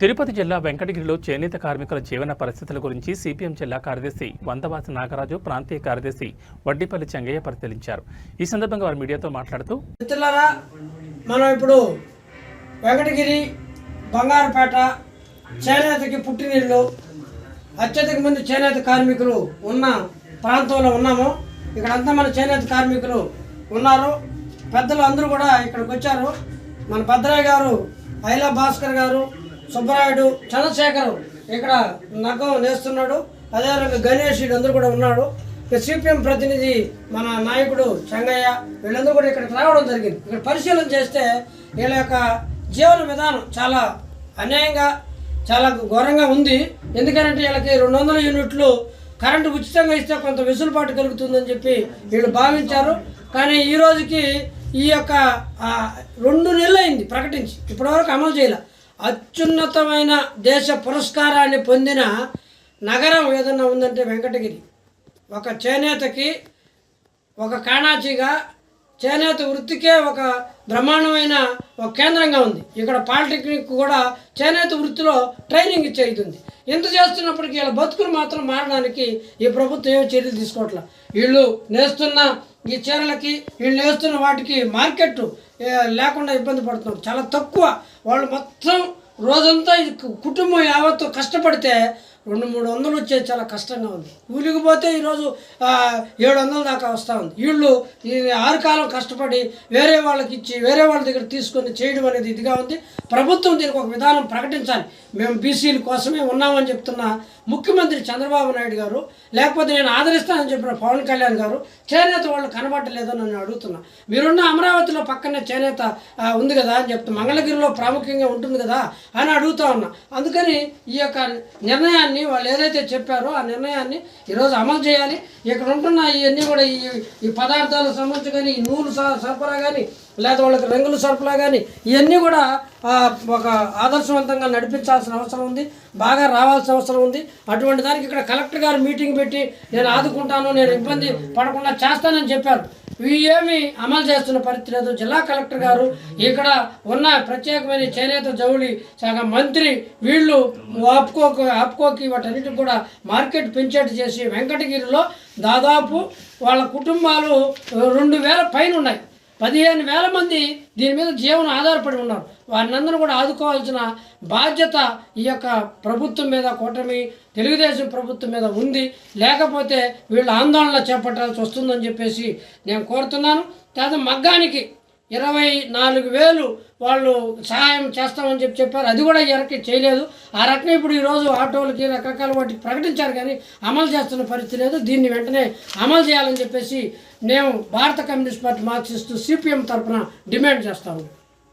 తిరుపతి జిల్లా వెంకటగిరిలో చేనేత కార్మికుల జీవన పరిస్థితుల గురించి సిపిఎం జిల్లా కార్యదర్శి వందవాసి నాగరాజు, ప్రాంతీయ కార్యదర్శి వడ్డీపల్లి చెంగయ్య పరిశీలించారు. ఈ సందర్భంగా వారు మీడియాతో మాట్లాడుతూ, మిత్రులారా, మనం ఇప్పుడు వెంకటగిరి బంగారుపేట చేనేతకి పుట్టినిల్లు, అత్యధిక మంది చేనేత కార్మికులు ఉన్న ప్రాంతంలో ఉన్నాము. ఇక్కడంతా మన చేనేత కార్మికులు ఉన్నారు. పెద్దలు అందరూ కూడా ఇక్కడికి వచ్చారు. మన భద్రయ్య గారు, ఐలా భాస్కర్ గారు, సుబ్బరాయుడు, చంద్రశేఖర్ ఇక్కడ నగం నేస్తున్నాడు. అదేవిధంగా గణేష్ అందరూ కూడా ఉన్నాడు. సిపిఎం ప్రతినిధి మన నాయకుడు చెంగయ్య, వీళ్ళందరూ కూడా ఇక్కడికి రావడం జరిగింది. ఇక్కడ పరిశీలన చేస్తే వీళ్ళ యొక్క జీవన విధానం చాలా అన్యాయంగా, చాలా ఘోరంగా ఉంది. ఎందుకంటే వీళ్ళకి 200 యూనిట్లు కరెంటు ఉచితంగా ఇస్తే కొంత వెసులుబాటు కలుగుతుందని చెప్పి వీళ్ళు భావించారు. కానీ ఈ రోజుకి ఈ యొక్క 2 నెలలు అయింది ప్రకటించి, ఇప్పటివరకు అమలు చేయాల. అత్యున్నతమైన దేశ పురస్కారాన్ని పొందిన నగరం ఏదన్నా ఉందంటే వెంకటగిరి. ఒక చేనేతకి, ఒక కాణాచిగా చేనేత వృత్తికే ఒక బ్రహ్మాండమైన ఒక కేంద్రంగా ఉంది. ఇక్కడ పాలిటెక్నిక్ కూడా చేనేత వృత్తిలో ట్రైనింగ్ ఇచ్చేది. ఎంత చేస్తున్నప్పటికీ వీళ్ళ బతుకులు మాత్రం మారడానికి ఈ ప్రభుత్వం ఏమో చర్యలు తీసుకోవట్లేదు. వీళ్ళు నేస్తున్న ఈ చీరలకి, వీళ్ళు నేస్తున్న వాటికి మార్కెట్ లేకుండా ఇబ్బంది పడుతున్నారు. చాలా తక్కువ. వాళ్ళు మొత్తం రోజంతా ఇది కుటుంబం యావత్తు కష్టపడితే 200-300 వచ్చేది చాలా కష్టంగా ఉంది. కూలికి పోతే ఈరోజు 700 దాకా వస్తూ ఉంది. వీళ్ళు ఈ 6 కాలం కష్టపడి వేరే వాళ్ళకి ఇచ్చి, వేరే వాళ్ళ దగ్గర తీసుకొని చేయడం అనేది ఇదిగా ఉంది. ప్రభుత్వం దీనికి ఒక విధానం ప్రకటించాలి. మేము బీసీల కోసమే ఉన్నామని చెప్తున్న ముఖ్యమంత్రి చంద్రబాబు నాయుడు గారు, లేకపోతే నేను ఆదరిస్తానని చెప్పిన పవన్ కళ్యాణ్ గారు, చేనేత వాళ్ళు కనబట్టలేదని నన్ను అడుగుతున్నా. మీరున్న అమరావతిలో పక్కనే చేనేత ఉంది కదా అని చెప్తే, మంగళగిరిలో ప్రాముఖ్యంగా ఉంటుంది కదా అని అడుగుతూ ఉన్నా. అందుకని ఈ యొక్క నిర్ణయాన్ని వాళ్ళు ఏదైతే చెప్పారో ఆ నిర్ణయాన్ని ఈరోజు అమలు చేయాలి. ఇక్కడ ఉంటున్న ఇవన్నీ కూడా ఈ పదార్థాలకు సంబంధించి కానీ, ఈ నూలు సరఫరా కానీ, లేదా వాళ్ళకి రంగుల సరఫరా కానీ, ఇవన్నీ కూడా ఒక ఆదర్శవంతంగా నడిపించాల్సిన అవసరం ఉంది. బాగా రావాల్సిన అవసరం ఉంది. అటువంటి దానికి ఇక్కడ కలెక్టర్ గారు మీటింగ్ పెట్టి నేను ఆదుకుంటాను, నేను ఇబ్బంది పడకుండా చేస్తానని చెప్పారు. ఇవి ఏమి అమలు చేస్తున్న పరిస్థితి లేదు. జిల్లా కలెక్టర్ గారు, ఇక్కడ ఉన్న ప్రత్యేకమైన చేనేత జౌళి శాఖ మంత్రి వీళ్ళు ఆపుకోకి వాటన్నిటికి కూడా మార్కెట్ పెంచేట్టు చేసి వెంకటగిరిలో దాదాపు వాళ్ళ కుటుంబాలు 2000 పైన ఉన్నాయి. 15,000 మంది దీని మీద జీవనం ఆధారపడి ఉన్నారు. వారిని అందరూ కూడా ఆదుకోవాల్సిన బాధ్యత ఈ యొక్క ప్రభుత్వం మీద, కూటమి తెలుగుదేశం ప్రభుత్వం మీద ఉంది. లేకపోతే వీళ్ళు ఆందోళన చేపట్టాల్సి వస్తుందని చెప్పేసి నేను కోరుతున్నాను. తర్వాత మగ్గానికి 24,000 వాళ్ళు సహాయం చేస్తామని చెప్పారు. అది కూడా ఎవరికి చేయలేదు. ఆ రకంగా ఇప్పుడు ఈరోజు ఆటోలకి రకరకాల వాటికి ప్రకటించారు, కానీ అమలు చేస్తున్న పరిస్థితి లేదు. దీన్ని వెంటనే అమలు చేయాలని చెప్పేసి మేము భారత కమ్యూనిస్ట్ పార్టీ మార్క్సిస్టు సిపిఎం తరఫున డిమాండ్ చేస్తాము.